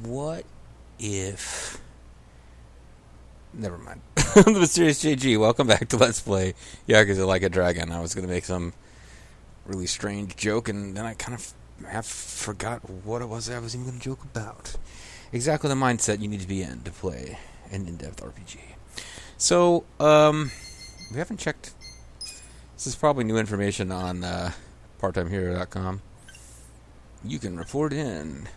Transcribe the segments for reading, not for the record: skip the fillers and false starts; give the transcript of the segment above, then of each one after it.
What if... Never mind. The Mysterious JG, welcome back to Let's Play Yakuza Like a Dragon. I was going to make some really strange joke, and then I kind of half forgot what it was I was even going to joke about. Exactly the mindset you need to be in to play an in-depth RPG. So, we haven't checked... This is probably new information on parttimehero.com. You can report in...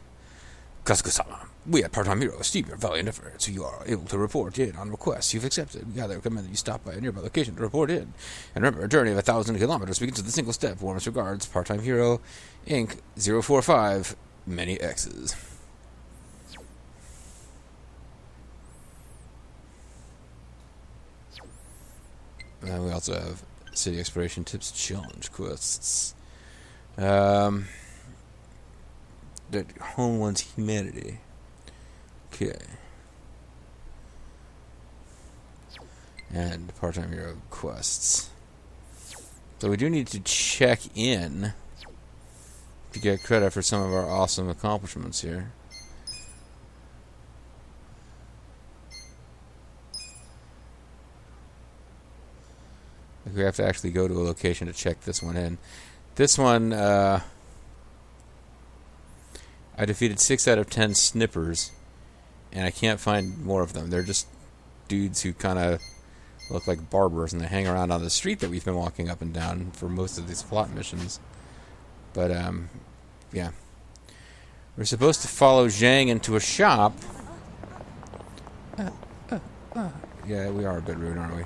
Kasuga-sama, we at Part-Time Hero esteem your valiant efforts. You are able to report in on requests you've accepted. We gather recommend that you stop by a nearby location to report in. And remember, a journey of 1,000 kilometers begins with a single step. Warmest regards, Part-Time Hero, Inc. 045, many X's. We also have City Exploration Tips Challenge quests. That home wants humanity. Okay. And Part-Time Hero quests. So we do need to check in to get credit for some of our awesome accomplishments here. We have to actually go to a location to check this one in. This one, I defeated 6 out of 10 snippers, and I can't find more of them. They're just dudes who kind of look like barbers, and they hang around on the street that we've been walking up and down for most of these plot missions. But, yeah. We're supposed to follow Zhang into a shop. Yeah, we are a bit rude, aren't we?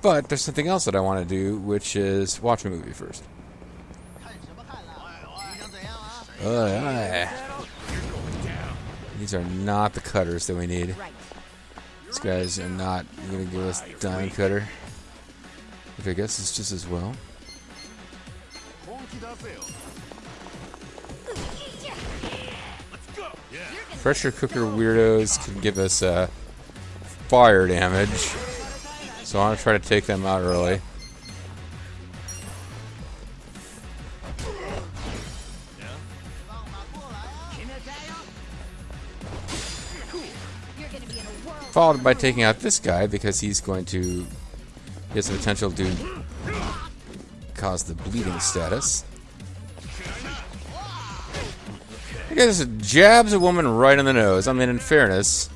But there's something else that I want to do, which is watch a movie first. These are not the cutters that we need. These guys are not going to give us diamond cutter. Which I guess is just as well. Pressure cooker weirdos can give us fire damage. So I want to try to take them out early. Followed by taking out this guy because he's going to... He has the potential to cause the bleeding status. I guess it jabs a woman right in the nose. I mean, in fairness...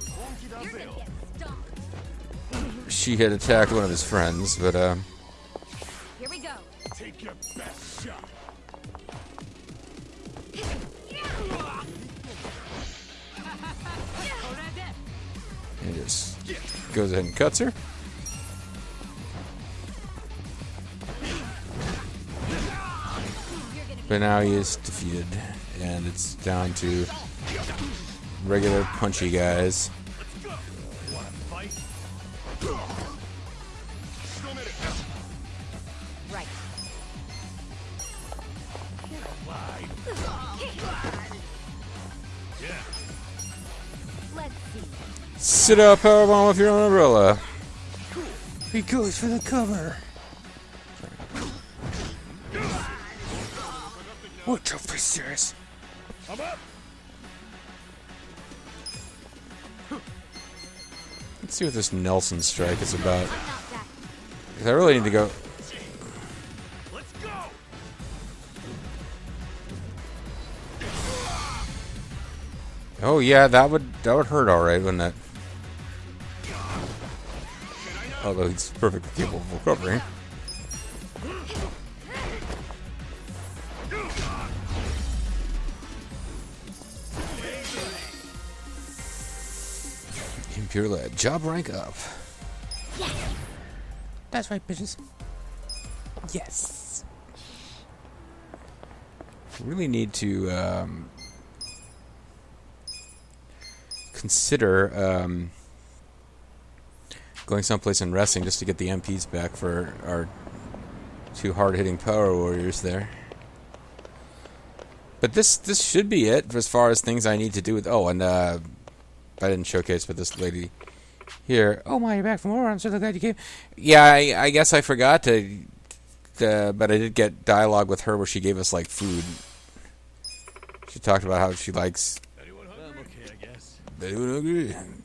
She had attacked one of his friends, but here we go. Take your best shot. And just goes ahead and cuts her. But now he is defeated, and it's down to regular punchy guys. Right. Let's see. Sit out, powerbomb with your own umbrella. He goes for the cover. What the f*** serious? Let's see what this Nelson strike is about. Because I really need to go. Let's go. Oh yeah, that would hurt all right, wouldn't it? Although he's perfectly capable of recovering. Impure lead. Job rank up. Yes. That's right, bitches. Yes. Really need to consider going someplace and resting just to get the MPs back for our 2 hard-hitting power warriors there. But this should be it as far as things I need to do with... Oh, and I didn't showcase, but this lady here... Oh my, you're back from war. I'm so glad you came. Yeah, I guess I forgot to... but I did get dialogue with her where she gave us, like, food. She talked about how she likes. I'm okay, I guess.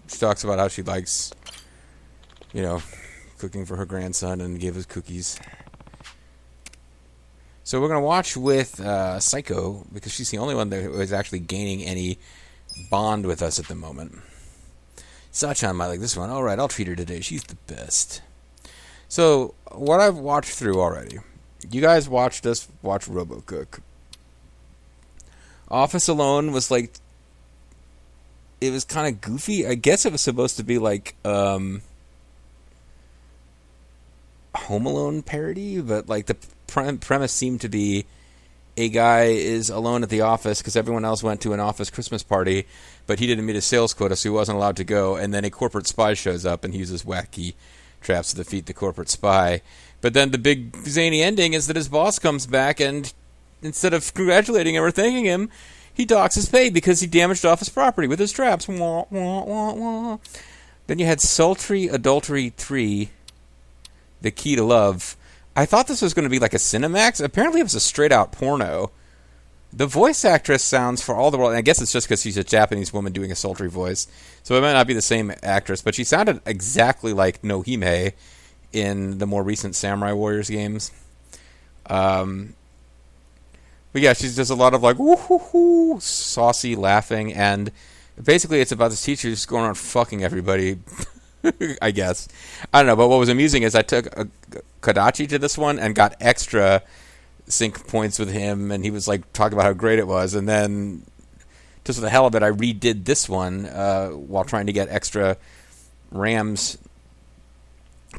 She talks about how she likes, you know, cooking for her grandson and gave us cookies. So we're going to watch with Psycho, because she's the only one that was actually gaining any bond with us at the moment. Sachan might like this one. Alright, I'll treat her today. She's the best. So, what I've watched through already. You guys watched us watch RoboCook. Office Alone was like... It was kind of goofy. I guess it was supposed to be like... Home Alone parody, but like the premise seemed to be a guy is alone at the office because everyone else went to an office Christmas party, but he didn't meet his sales quota, so he wasn't allowed to go, and then a corporate spy shows up and he uses wacky traps to defeat the corporate spy. But then the big zany ending is that his boss comes back and instead of congratulating him or thanking him, he docks his pay because he damaged office property with his traps. Wah, wah, wah, wah. Then you had Sultry Adultery 3, The Key to Love. I thought this was going to be like a Cinemax. Apparently it was a straight-out porno. The voice actress sounds for all the world... And I guess it's just because she's a Japanese woman doing a sultry voice. So it might not be the same actress. But she sounded exactly like Nohime in the more recent Samurai Warriors games. But yeah, she's just a lot of like... Woo-hoo-hoo, saucy laughing. And basically it's about this teacher who's going around fucking everybody... I guess. I don't know, but what was amusing is I took a Kodachi to this one and got extra sync points with him, and he was like talking about how great it was, and then just for the hell of it, I redid this one while trying to get extra Rams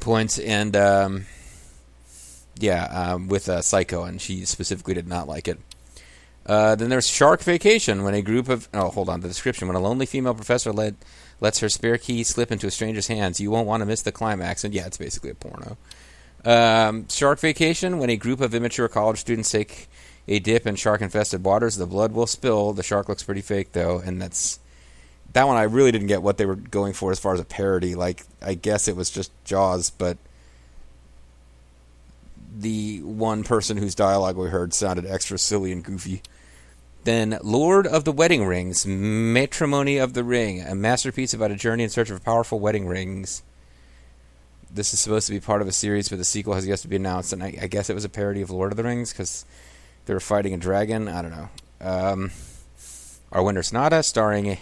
points, and with Psycho, and she specifically did not like it. Then there's Shark Vacation, when a group of... Oh, hold on, the description. When a lonely female professor lets her spare key slip into a stranger's hands, you won't want to miss the climax. And yeah, it's basically a porno. Shark Vacation, when a group of immature college students take a dip in shark-infested waters, the blood will spill. The shark looks pretty fake, though, and that one I really didn't get what they were going for as far as a parody. Like, I guess it was just Jaws, but the one person whose dialogue we heard sounded extra silly and goofy. Then Lord of the Wedding Rings, Matrimony of the Ring, a masterpiece about a journey in search of powerful wedding rings. This is supposed to be part of a series, but the sequel has yet to be announced, and I guess it was a parody of Lord of the Rings, because they were fighting a dragon. I don't know. Our Winter Sonata, starring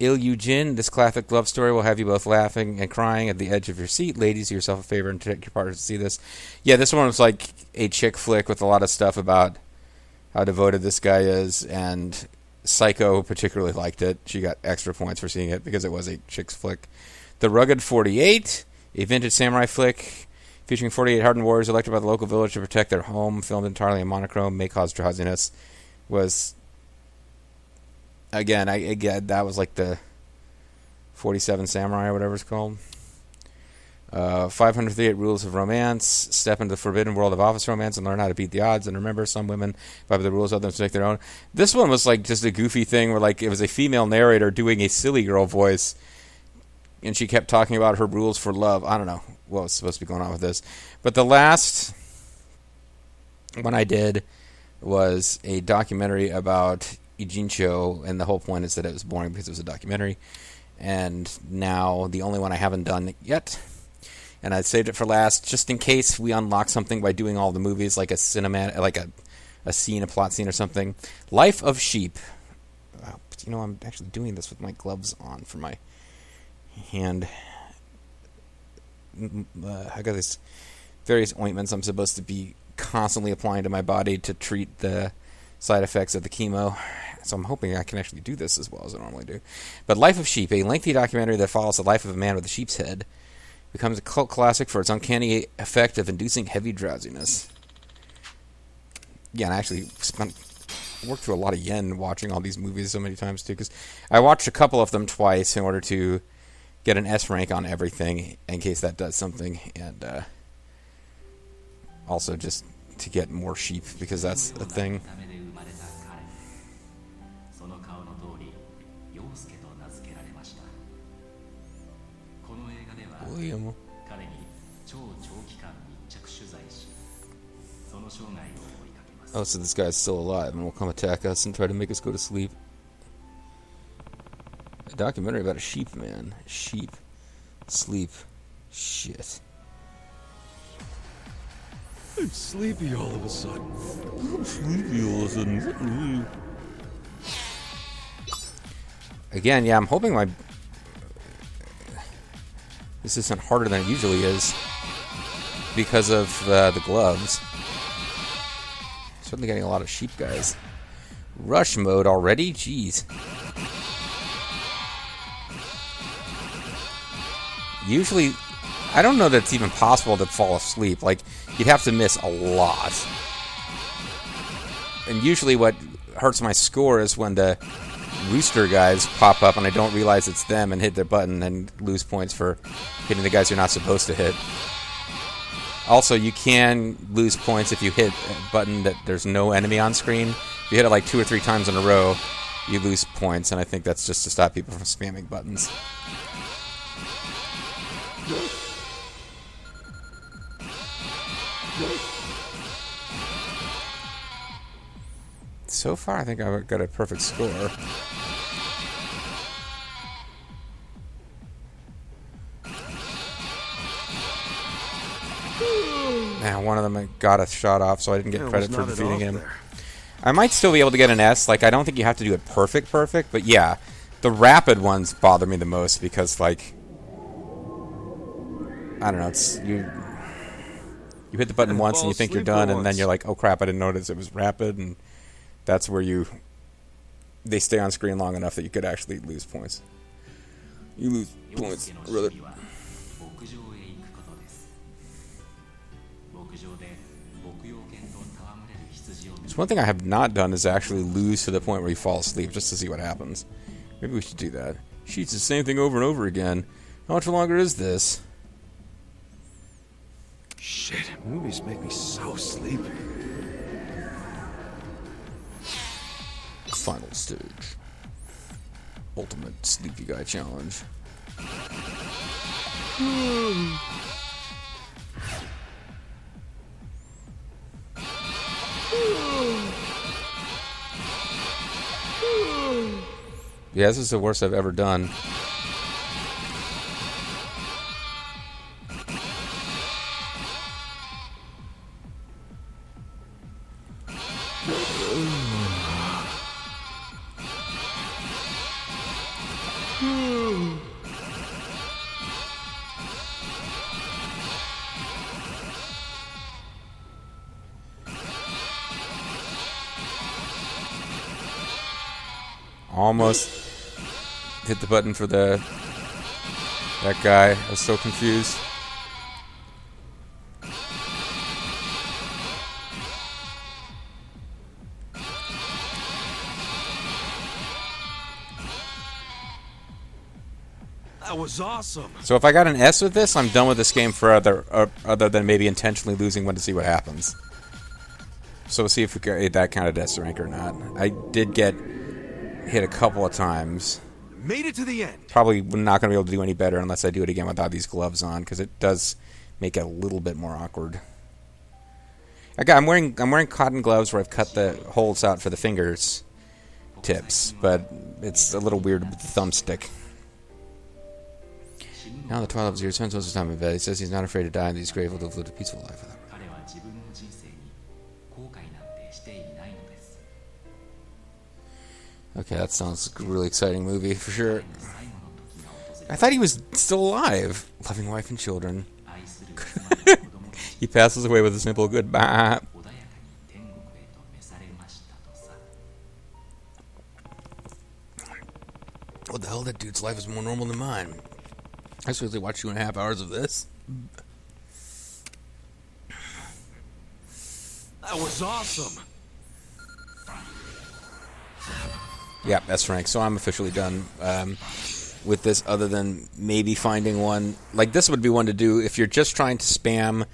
Il Jin. This classic love story will have you both laughing and crying at the edge of your seat. Ladies, do yourself a favor and take your partners to see this. Yeah, this one was like a chick flick with a lot of stuff about how devoted this guy is, and Psycho particularly liked it. She got extra points for seeing it because it was a chick's flick. The Rugged 48, a vintage samurai flick featuring 48 hardened warriors elected by the local village to protect their home, filmed entirely in monochrome, may cause drowsiness. Was, again, that was like the 47 Samurai or whatever it's called. 538 Rules of Romance. Step into the forbidden world of office romance and learn how to beat the odds. And remember, some women by the rules, others make their own. This one was like just a goofy thing where like it was a female narrator doing a silly girl voice, and she kept talking about her rules for love. I don't know what was supposed to be going on with this, but the last one I did was a documentary about Ijincho, and the whole point is that it was boring because it was a documentary. And now the only one I haven't done yet, and I saved it for last just in case we unlock something by doing all the movies, like a cinematic, like a scene, a plot scene or something. Life of Sheep. But you know, I'm actually doing this with my gloves on for my hand. I got these various ointments I'm supposed to be constantly applying to my body to treat the side effects of the chemo. So I'm hoping I can actually do this as well as I normally do. But Life of Sheep, a lengthy documentary that follows the life of a man with a sheep's head, becomes a cult classic for its uncanny effect of inducing heavy drowsiness. Yeah, and I actually worked through a lot of yen watching all these movies so many times too, because I watched a couple of them twice in order to get an S rank on everything in case that does something, and also just to get more sheep because that's a thing. William. Oh, so this guy's still alive and will come attack us and try to make us go to sleep. A documentary about a sheep man. Sheep. Sleep. Shit. I'm sleepy all of a sudden. I'm sleepy all of a sudden. Again, yeah, I'm hoping this isn't harder than it usually is because of the gloves. Certainly getting a lot of sheep guys. Rush mode already? Jeez. Usually, I don't know that it's even possible to fall asleep. Like, you'd have to miss a lot. And usually what hurts my score is when the rooster guys pop up and I don't realize it's them and hit their button and lose points for hitting the guys you're not supposed to hit. Also, you can lose points if you hit a button that there's no enemy on screen. If you hit it like 2 or 3 times in a row, you lose points, and I think that's just to stop people from spamming buttons. So far, I think I've got a perfect score. Now, one of them got a shot off, so I didn't get credit for defeating him. I might still be able to get an S. Like, I don't think you have to do it perfect, but yeah, the rapid ones bother me the most because, like, I don't know, it's you hit the button once and you think you're done, and then you're like, oh crap, I didn't notice it was rapid, and that's where they stay on screen long enough that you could actually lose points. You lose points, rather. So one thing I have not done is actually lose to the point where you fall asleep, just to see what happens. Maybe we should do that. Sheets the same thing over and over again. How much longer is this? Shit, movies make me so sleepy. Final stage. Ultimate Sleepy Guy Challenge. Yeah, this is the worst I've ever done. Almost hit the button for that guy. I was so confused. That was awesome. So if I got an S with this, I'm done with this game for other than maybe intentionally losing one to see what happens. So we'll see if we get that kind of S rank or not. I did get hit a couple of times. Made it to the end. Probably not going to be able to do any better unless I do it again without these gloves on, because it does make it a little bit more awkward. I'm wearing cotton gloves where I've cut the holes out for the fingers tips, but it's a little weird with the thumbstick. Now the twilight of years, most of the time in bed. He says he's not afraid to die and he's grateful to have lived a peaceful life. Okay, that sounds like a really exciting movie for sure. I thought he was still alive. Loving wife and children. He passes away with a simple goodbye. What the hell? That dude's life is more normal than mine. I seriously watched 2.5 hours of this. That was awesome. Yeah, that's rank. So I'm officially done with this, other than maybe finding one. Like, this would be one to do if you're just trying to spam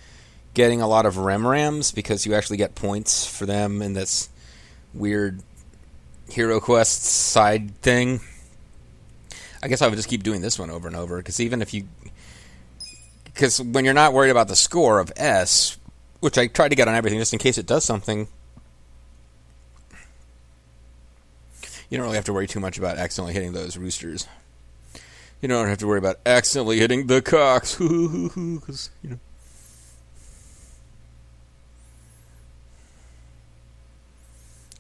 getting a lot of rams, because you actually get points for them in this weird Hero Quest side thing. I guess I would just keep doing this one over and over, because because when you're not worried about the score of S, which I tried to get on everything just in case it does something You don't really have to worry too much about accidentally hitting those roosters. You don't have to worry about accidentally hitting the cocks. 'Cause, you know.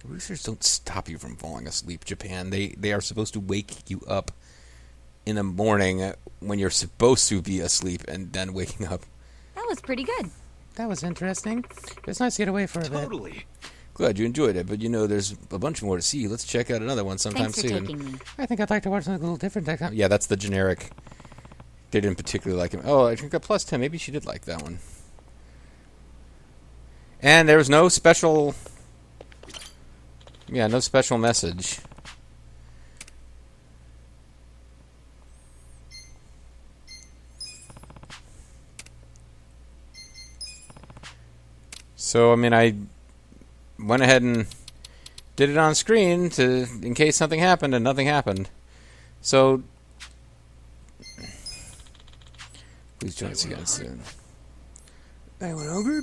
Roosters don't stop you from falling asleep, Japan. They are supposed to wake you up in the morning when you're supposed to be asleep and then waking up. That was pretty good. That was interesting. It's nice to get away for a bit. Totally. Glad you enjoyed it, but you know there's a bunch more to see. Let's check out another one sometime Thanks for soon. taking me. I think I'd like to watch something a little different next time. Yeah, that's the generic. They didn't particularly like him. Oh, I got plus 10. Maybe she did like that one. And there was no special... Yeah, no special message. So, I mean, I went ahead and did it on screen in case something happened, and nothing happened. So, please join us again soon. Anyone hungry?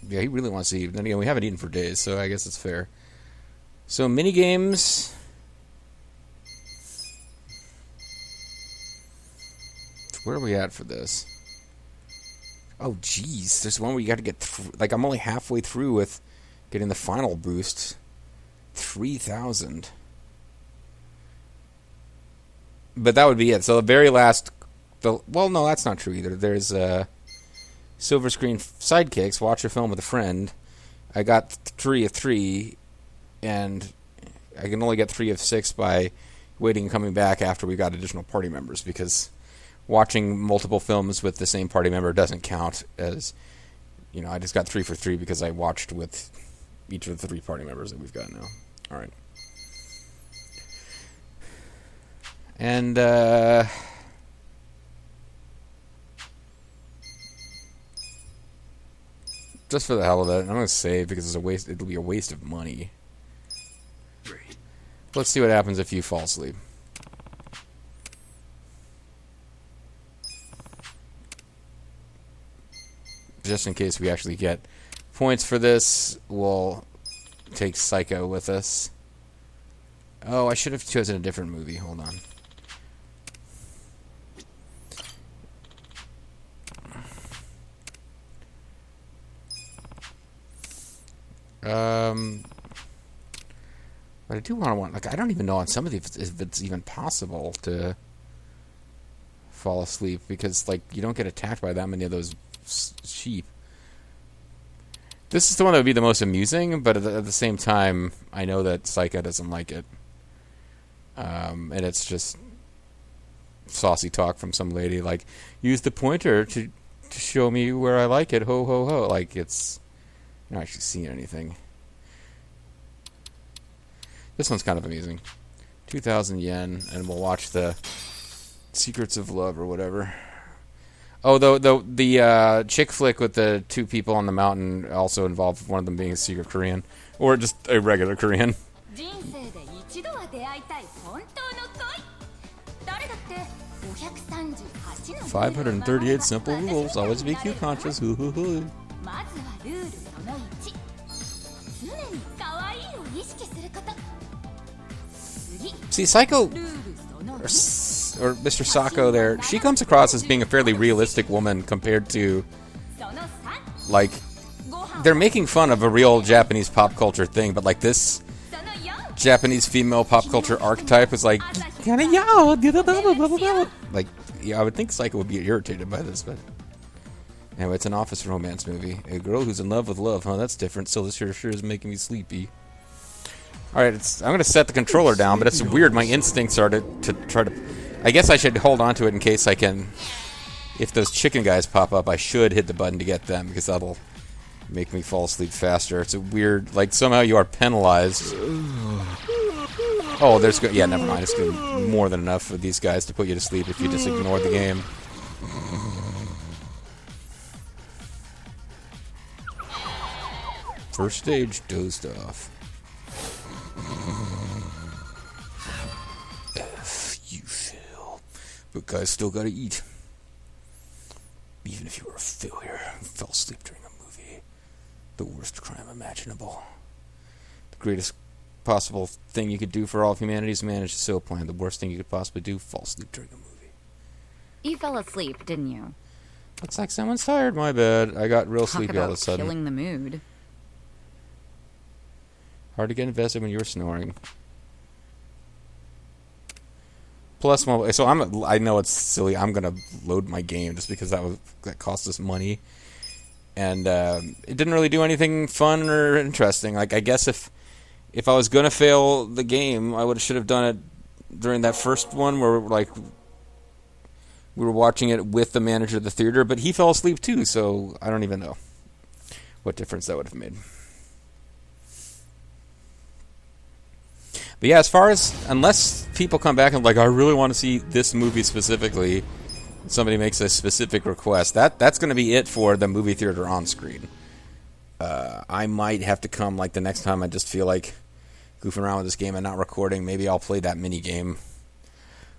Yeah, he really wants to eat. Then again, we haven't eaten for days, so I guess it's fair. So, mini games. Where are we at for this? Oh, jeez. There's one where you got to get through. Like, I'm only halfway through with getting the final boost. 3,000. But that would be it. So, the very last... Well, no, that's not true either. There's silver screen sidekicks. Watch a film with a friend. I got 3 of 3. And I can only get 3 of 6 by waiting and coming back after we got additional party members. Because... watching multiple films with the same party member doesn't count as, you know, I just got 3 for 3 because I watched with each of the 3 party members that we've got now. All right. And, just for the hell of it, I'm going to save because it'll be a waste of money. Great. Let's see what happens if you fall asleep. Just in case we actually get points for this, we'll take Psycho with us. Oh, I should have chosen a different movie. Hold on. But I do want, like, I don't even know on some of these if it's even possible to fall asleep because, like, you don't get attacked by that many of those sheep. This is the one that would be the most amusing, but at the same time, I know that Psycho doesn't like it. And it's just saucy talk from some lady, like, use the pointer to show me where I like it, ho ho ho. Like, it's not actually seeing anything. This one's kind of amusing. 2,000 yen, and we'll watch the Secrets of Love or whatever. Oh, the chick flick with the 2 people on the mountain also involved one of them being a secret Korean. Or just a regular Korean. 538 simple rules. Always be Q conscious. Hoo hoo hoo. See, Psycho, or Mr. Sako there, she comes across as being a fairly realistic woman compared to, like, they're making fun of a real Japanese pop culture thing, but, like, this Japanese female pop culture archetype is like, like, yeah, I would think Psycho would be irritated by this, but anyway, it's an office romance movie. A girl who's in love with love, huh? That's different. So this sure is making me sleepy. Alright, I'm going to set the controller down, but it's weird. My instincts are to try to... I guess I should hold on to it in case I can... If those chicken guys pop up, I should hit the button to get them, because that'll make me fall asleep faster. It's a weird... Like, somehow you are penalized. Oh, there's... Yeah, never mind. It's more than enough for these guys to put you to sleep if you just ignore the game. First stage, dozed off. F you, Phil. But guys still gotta eat. Even if you were a failure and fell asleep during a movie. The worst crime imaginable. The greatest possible thing you could do for all of humanity is manage a soap plan. The worst thing you could possibly do, fall asleep during a movie. You fell asleep, didn't you? Looks like someone's tired. My bad. I got real sleepy all of a sudden. Killing the mood. Hard to get invested when you were snoring. Plus, so I know it's silly. I'm gonna load my game just because that cost us money, and it didn't really do anything fun or interesting. Like, I guess if I was gonna fail the game, I should have done it during that first one where like we were watching it with the manager of the theater, but he fell asleep too. So I don't even know what difference that would have made. But yeah, as far as, unless people come back and like, I really want to see this movie specifically, somebody makes a specific request, that's going to be it for the movie theater on screen. I might have to come like the next time I just feel like goofing around with this game and not recording. Maybe I'll play that mini game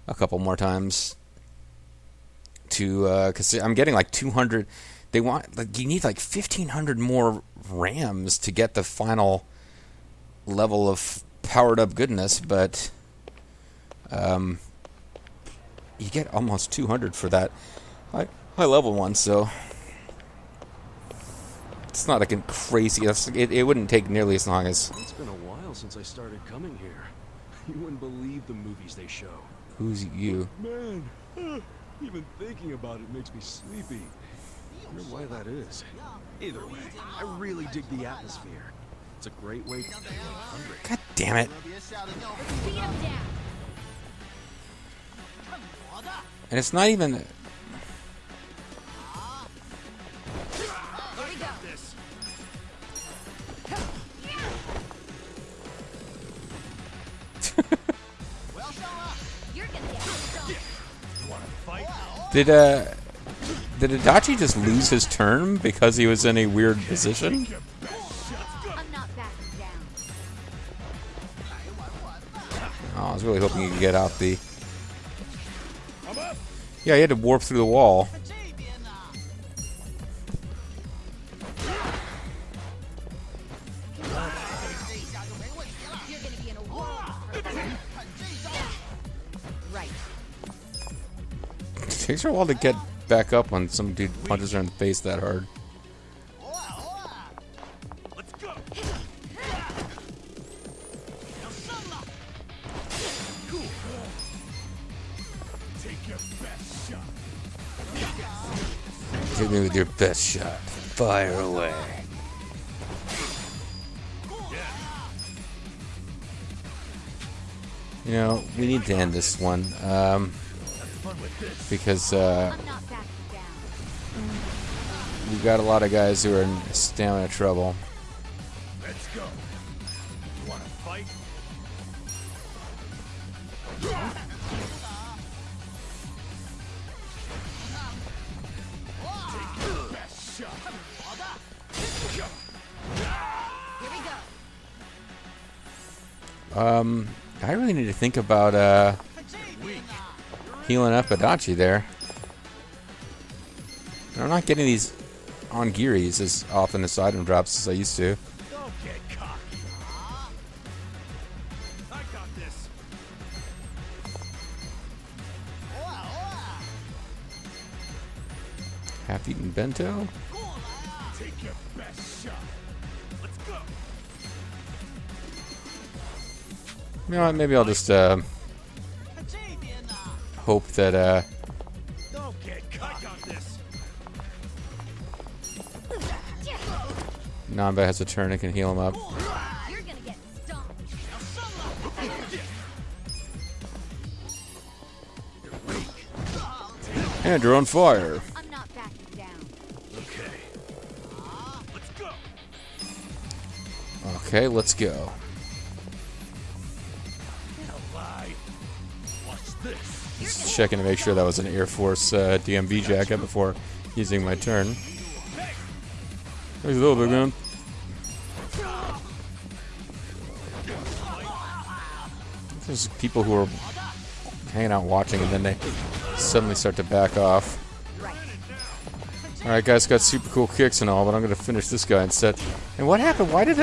a couple more times. Because I'm getting like 200. They want, like, you need like 1,500 more RAMs to get the final level of powered up goodness, but you get almost 200 for that high level one, so it's not like a crazy. It wouldn't take nearly as long as. It's been a while since I started coming here. You wouldn't believe the movies they show. Who's you? Man, even thinking about it makes me sleepy. I wonder why that is. Either way, I really dig the atmosphere. It's a great way to stay hungry. God damn it. And it's not even. Did Adachi just lose his turn because he was in a weird position? Oh, I was really hoping you could get out the. Yeah, he had to warp through the wall. It takes her a while to get back up when some dude punches her in the face that hard. Let's go. Take your best shot. Hit me with your best shot. Fire away. You know, we need to end this one. Because we've got a lot of guys who are in stamina trouble. Let's go. You want to fight? Take your best shot. Here we go. I really need to think about healing up Adachi there. And I'm not getting these ongiris as often as item drops as I used to. Don't get cocky. I got this. Half-eaten bento? Take your best shot. Let's go. You know what, maybe I'll just hope that Don't get cocky. I got this. Namba has a turn and can heal him up. You're gonna get stomped. And you're on fire. I'm not backing down. Okay. Let's go. Okay, let's go. Lie. Watch this. Just checking to make sure that was an Air Force DMV jacket before using my turn. There's a little big man. There's people who are hanging out watching and then they suddenly start to back off. Alright, guys, got super cool kicks and all, but I'm going to finish this guy instead. And what happened? Why did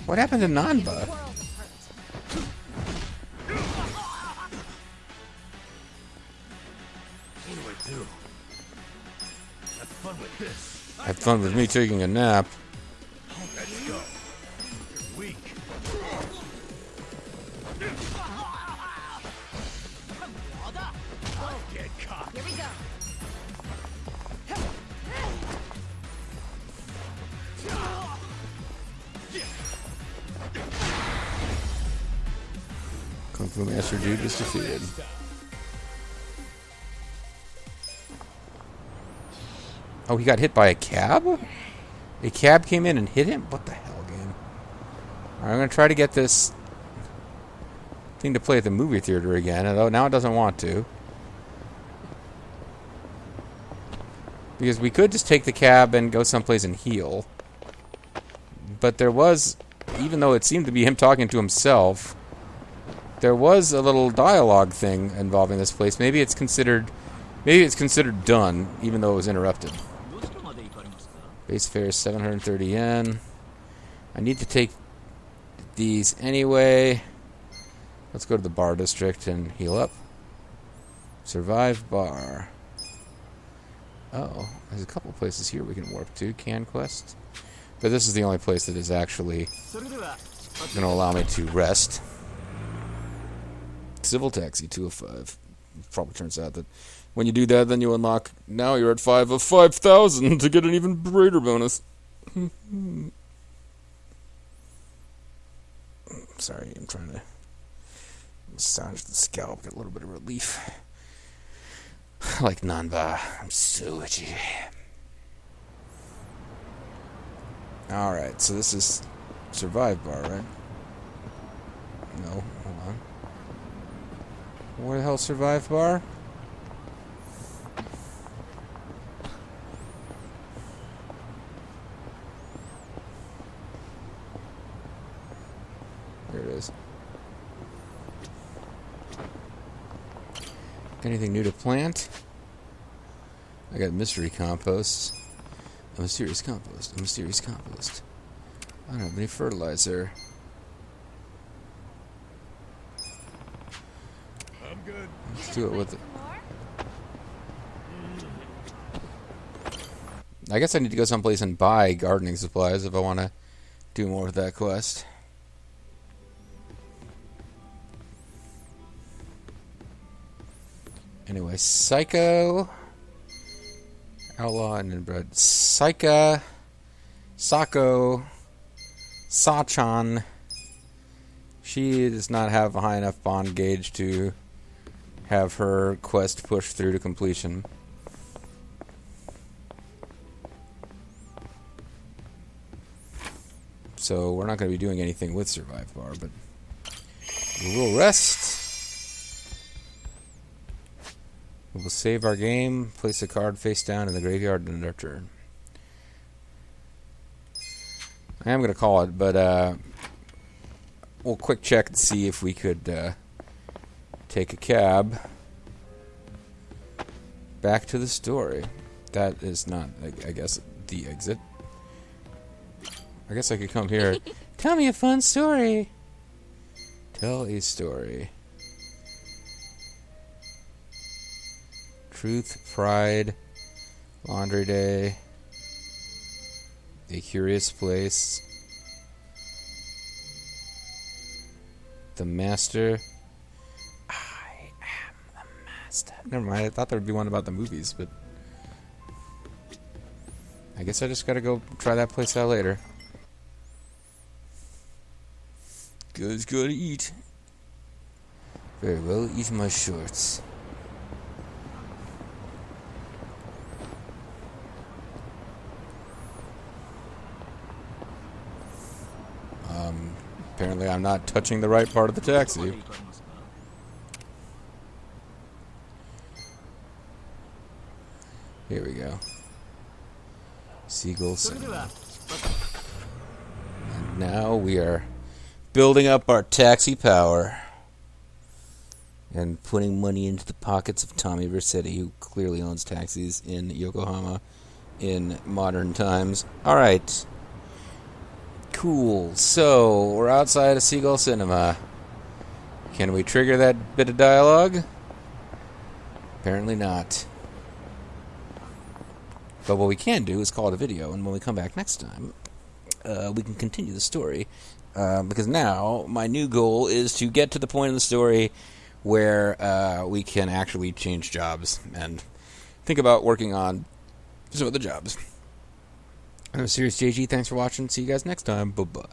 What happened to Nanba? World hurt. What do I do? Have fun with this. Have fun with me taking a nap. Let's go. You're weak. Get caught. Here we go. Kung Fu Master Dude was defeated. Oh, he got hit by a cab? A cab came in and hit him? What the hell, game? Alright, I'm going to try to get this thing to play at the movie theater again, although now it doesn't want to. Because we could just take the cab and go someplace and heal. But there was, even though it seemed to be him talking to himself, there was a little dialogue thing involving this place. Maybe it's considered done, even though it was interrupted. Base fare is 730 yen. I need to take these anyway. Let's go to the bar district and heal up. Survive bar. Oh, there's a couple places here we can warp to. Can Quest. But this is the only place that is actually going to allow me to rest. Civil Taxi 205. Probably turns out that when you do that, then you unlock. Now you're at 5 of 5,000 to get an even greater bonus. Sorry, I'm trying to massage the scalp, get a little bit of relief. Like Nanba, I'm so itchy. Alright, so this is Survive Bar, right? No, hold on. Where the hell's Survive Bar? There it is. Anything new to plant? I got mystery composts. A mysterious compost. A mysterious compost. I don't have any fertilizer. I'm good. Let's do it with it. I guess I need to go someplace and buy gardening supplies if I want to do more of that quest. Anyway, Psycho, Outlaw, and Inbred. Psycha, Sako, Sachan. She does not have a high enough bond gauge to have her quest pushed through to completion. So we're not going to be doing anything with Survive Bar, but we will rest. We will save our game, place a card face down in the graveyard, and end our turn. I am going to call it, but we'll quick check to see if we could take a cab back to the story. That is not, I guess, the exit. I guess I could come here. Tell me a fun story. Tell a story. Truth, Pride, Laundry Day, A Curious Place, The Master. I am the Master. Never mind, I thought there would be one about the movies, but I guess I just gotta go try that place out later. Gotta eat. Very well, eat my shorts. Apparently I'm not touching the right part of the taxi. Here we go. Seagull Cinema. And now we are building up our taxi power and putting money into the pockets of Tommy Vercetti, who clearly owns taxis in Yokohama in modern times. Alright. Cool. So, we're outside of Seagull Cinema. Can we trigger that bit of dialogue? Apparently not. But what we can do is call it a video, and when we come back next time, we can continue the story. Because now, my new goal is to get to the point in the story where we can actually change jobs and think about working on some of the jobs. I'm Serious JG. Thanks for watching. See you guys next time. Bye-bye.